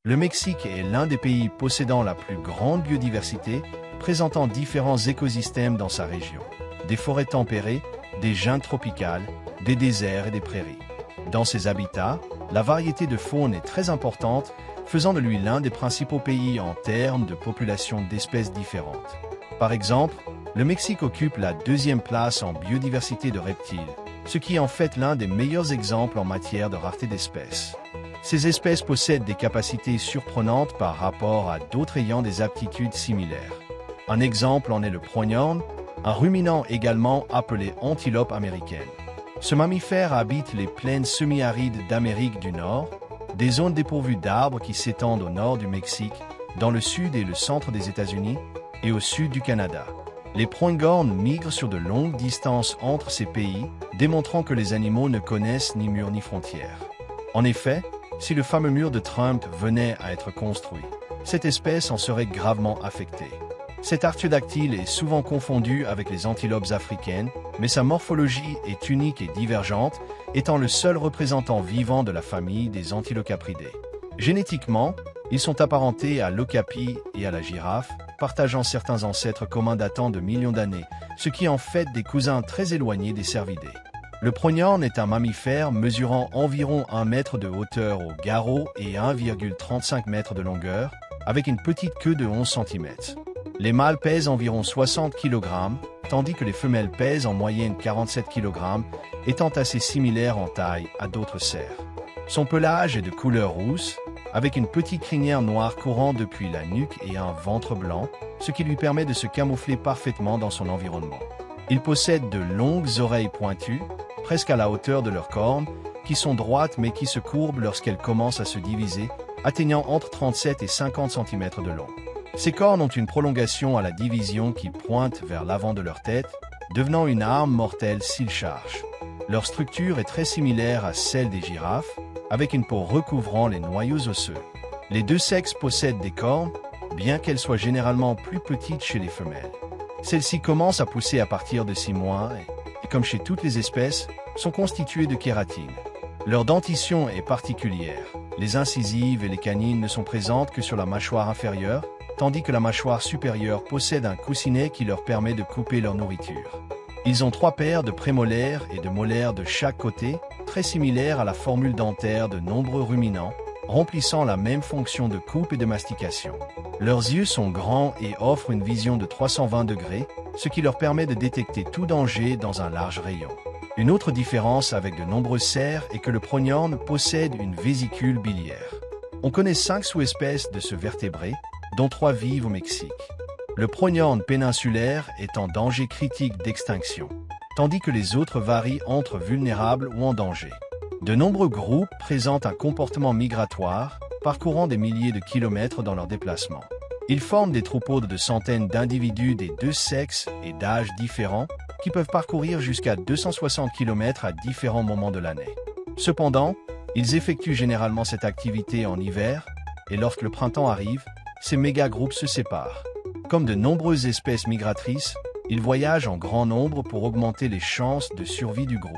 Le Mexique est l'un des pays possédant la plus grande biodiversité, présentant différents écosystèmes dans sa région. Des forêts tempérées, des juntes tropicales, des déserts et des prairies. Dans ces habitats, la variété de faune est très importante, faisant de lui l'un des principaux pays en termes de population d'espèces différentes. Par exemple, le Mexique occupe la deuxième place en biodiversité de reptiles, ce qui en fait l'un des meilleurs exemples en matière de rareté d'espèces. Ces espèces possèdent des capacités surprenantes par rapport à d'autres ayant des aptitudes similaires. Un exemple en est le prognone, un ruminant également appelé antilope américaine. Ce mammifère habite les plaines semi-arides d'Amérique du Nord, des zones dépourvues d'arbres qui s'étendent au nord du Mexique, dans le sud et le centre des États-Unis, et au sud du Canada. Les prognones migrent sur de longues distances entre ces pays, démontrant que les animaux ne connaissent ni murs ni frontières. En effet, si le fameux mur de Trump venait à être construit, cette espèce en serait gravement affectée. Cet artiodactyle est souvent confondu avec les antilopes africaines, mais sa morphologie est unique et divergente, étant le seul représentant vivant de la famille des Antilocapridés. Génétiquement, ils sont apparentés à l'okapi et à la girafe, partageant certains ancêtres communs datant de millions d'années, ce qui en fait des cousins très éloignés des cervidés. Le prognone est un mammifère mesurant environ 1 mètre de hauteur au garrot et 1,35 m de longueur, avec une petite queue de 11 cm. Les mâles pèsent environ 60 kg, tandis que les femelles pèsent en moyenne 47 kg, étant assez similaires en taille à d'autres cerfs. Son pelage est de couleur rousse, avec une petite crinière noire courant depuis la nuque et un ventre blanc, ce qui lui permet de se camoufler parfaitement dans son environnement. Il possède de longues oreilles pointues, presque à la hauteur de leurs cornes, qui sont droites mais qui se courbent lorsqu'elles commencent à se diviser, atteignant entre 37 et 50 cm de long. Ces cornes ont une prolongation à la division qui pointe vers l'avant de leur tête, devenant une arme mortelle s'ils chargent. Leur structure est très similaire à celle des girafes, avec une peau recouvrant les noyaux osseux. Les deux sexes possèdent des cornes, bien qu'elles soient généralement plus petites chez les femelles. Celles-ci commencent à pousser à partir de 6 mois et, comme chez toutes les espèces, sont constituées de kératine. Leur dentition est particulière. Les incisives et les canines ne sont présentes que sur la mâchoire inférieure, tandis que la mâchoire supérieure possède un coussinet qui leur permet de couper leur nourriture. Ils ont 3 paires de prémolaires et de molaires de chaque côté, très similaires à la formule dentaire de nombreux ruminants, remplissant la même fonction de coupe et de mastication. Leurs yeux sont grands et offrent une vision de 320 degrés, ce qui leur permet de détecter tout danger dans un large rayon. Une autre différence avec de nombreux cerfs est que le prognone possède une vésicule biliaire. On connaît 5 sous-espèces de ce vertébré, dont 3 vivent au Mexique. Le prognone péninsulaire est en danger critique d'extinction, tandis que les autres varient entre vulnérables ou en danger. De nombreux groupes présentent un comportement migratoire, parcourant des milliers de kilomètres dans leur déplacement. Ils forment des troupeaux de centaines d'individus des deux sexes et d'âges différents, qui peuvent parcourir jusqu'à 260 km à différents moments de l'année. Cependant, ils effectuent généralement cette activité en hiver, et lorsque le printemps arrive, ces méga-groupes se séparent. Comme de nombreuses espèces migratrices, ils voyagent en grand nombre pour augmenter les chances de survie du groupe.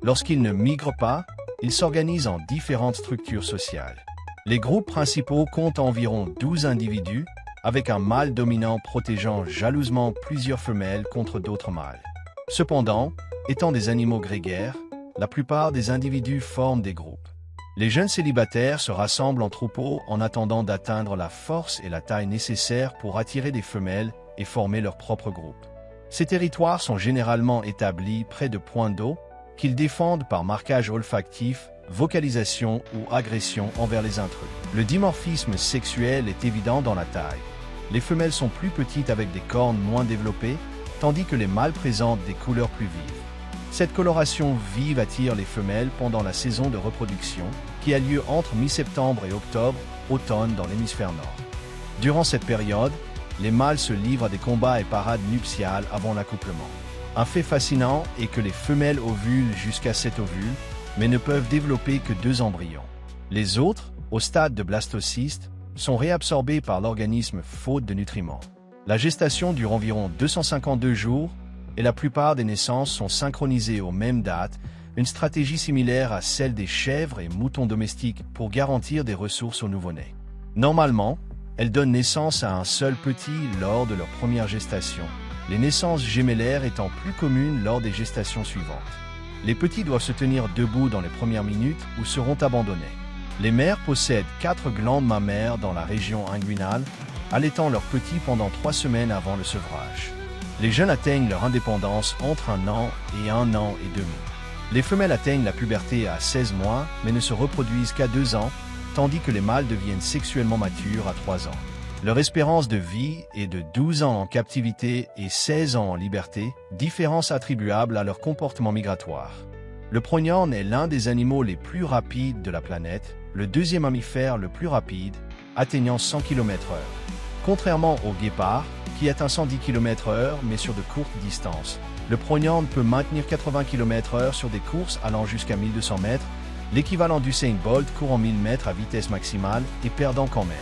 Lorsqu'ils ne migrent pas, ils s'organisent en différentes structures sociales. Les groupes principaux comptent environ 12 individus, avec un mâle dominant protégeant jalousement plusieurs femelles contre d'autres mâles. Cependant, étant des animaux grégaires, la plupart des individus forment des groupes. Les jeunes célibataires se rassemblent en troupeaux en attendant d'atteindre la force et la taille nécessaires pour attirer des femelles et former leur propre groupe. Ces territoires sont généralement établis près de points d'eau qu'ils défendent par marquage olfactif, vocalisation ou agression envers les intrus. Le dimorphisme sexuel est évident dans la taille. Les femelles sont plus petites avec des cornes moins développées, tandis que les mâles présentent des couleurs plus vives. Cette coloration vive attire les femelles pendant la saison de reproduction, qui a lieu entre mi-septembre et octobre, automne dans l'hémisphère nord. Durant cette période, les mâles se livrent à des combats et parades nuptiales avant l'accouplement. Un fait fascinant est que les femelles ovulent jusqu'à 7 ovules, mais ne peuvent développer que 2 embryons. Les autres, au stade de blastocyste, sont réabsorbés par l'organisme faute de nutriments. La gestation dure environ 252 jours et la plupart des naissances sont synchronisées aux mêmes dates, une stratégie similaire à celle des chèvres et moutons domestiques pour garantir des ressources aux nouveau-nés. Normalement, elles donnent naissance à un seul petit lors de leur première gestation, les naissances gémellaires étant plus communes lors des gestations suivantes. Les petits doivent se tenir debout dans les premières minutes ou seront abandonnés. Les mères possèdent 4 glandes mammaires dans la région inguinale, allaitant leurs petits pendant 3 semaines avant le sevrage. Les jeunes atteignent leur indépendance entre 1 an et 1 an et demi. Les femelles atteignent la puberté à 16 mois, mais ne se reproduisent qu'à 2 ans, tandis que les mâles deviennent sexuellement matures à 3 ans. Leur espérance de vie est de 12 ans en captivité et 16 ans en liberté, différence attribuable à leur comportement migratoire. Le prognon est l'un des animaux les plus rapides de la planète, le deuxième mammifère le plus rapide, atteignant 100 km/h. Contrairement au guépard, qui atteint 110 km/h mais sur de courtes distances, le prognon peut maintenir 80 km/h sur des courses allant jusqu'à 1200 mètres, l'équivalent d'Usain Bolt courant 1000 mètres à vitesse maximale et perdant quand même.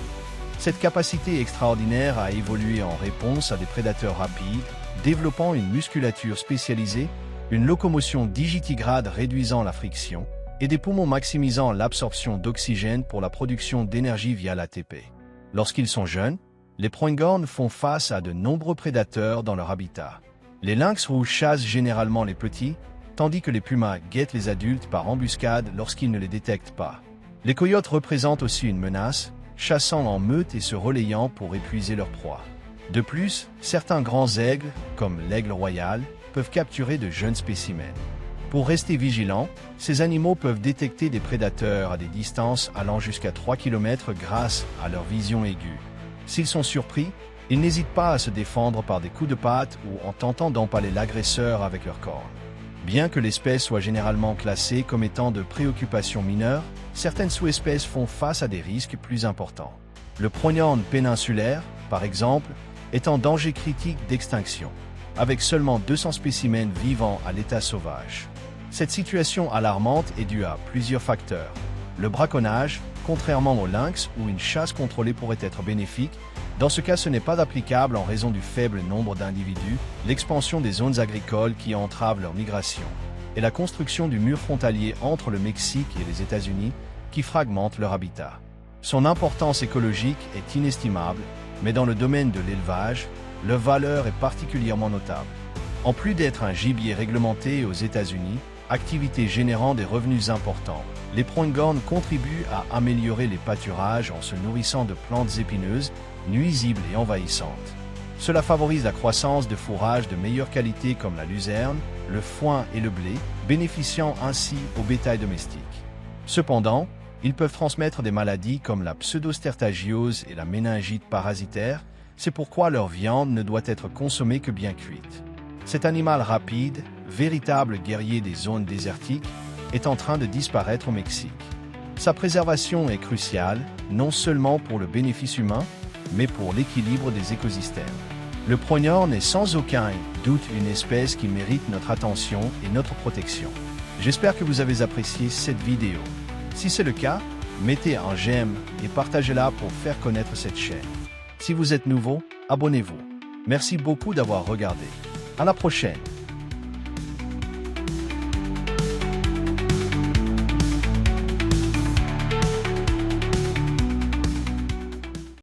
Cette capacité extraordinaire a évolué en réponse à des prédateurs rapides, développant une musculature spécialisée, une locomotion digitigrade réduisant la friction, et des poumons maximisant l'absorption d'oxygène pour la production d'énergie via l'ATP. Lorsqu'ils sont jeunes, les prognons font face à de nombreux prédateurs dans leur habitat. Les lynx rouges chassent généralement les petits, tandis que les pumas guettent les adultes par embuscade lorsqu'ils ne les détectent pas. Les coyotes représentent aussi une menace, chassant en meute et se relayant pour épuiser leur proie. De plus, certains grands aigles, comme l'aigle royal, peuvent capturer de jeunes spécimens. Pour rester vigilants, ces animaux peuvent détecter des prédateurs à des distances allant jusqu'à 3 km grâce à leur vision aiguë. S'ils sont surpris, ils n'hésitent pas à se défendre par des coups de patte ou en tentant d'empaler l'agresseur avec leur cornes. Bien que l'espèce soit généralement classée comme étant de préoccupation mineure, certaines sous-espèces font face à des risques plus importants. Le prognon péninsulaire, par exemple, est en danger critique d'extinction, avec seulement 200 spécimens vivant à l'état sauvage. Cette situation alarmante est due à plusieurs facteurs. Le braconnage, contrairement au lynx où une chasse contrôlée pourrait être bénéfique, dans ce cas ce n'est pas applicable en raison du faible nombre d'individus, l'expansion des zones agricoles qui entravent leur migration, et la construction du mur frontalier entre le Mexique et les États-Unis qui fragmente leur habitat. Son importance écologique est inestimable, mais dans le domaine de l'élevage, leur valeur est particulièrement notable. En plus d'être un gibier réglementé aux États-Unis, activité générant des revenus importants, les prognons contribuent à améliorer les pâturages en se nourrissant de plantes épineuses, nuisibles et envahissantes. Cela favorise la croissance de fourrages de meilleure qualité comme la luzerne, le foin et le blé, bénéficiant ainsi au bétail domestique. Cependant, ils peuvent transmettre des maladies comme la pseudostertagiose et la méningite parasitaire, c'est pourquoi leur viande ne doit être consommée que bien cuite. Cet animal rapide, véritable guerrier des zones désertiques, est en train de disparaître au Mexique. Sa préservation est cruciale, non seulement pour le bénéfice humain, mais pour l'équilibre des écosystèmes. Le prognon est sans aucun doute une espèce qui mérite notre attention et notre protection. J'espère que vous avez apprécié cette vidéo. Si c'est le cas, mettez un j'aime et partagez-la pour faire connaître cette chaîne. Si vous êtes nouveau, abonnez-vous. Merci beaucoup d'avoir regardé. À la prochaine.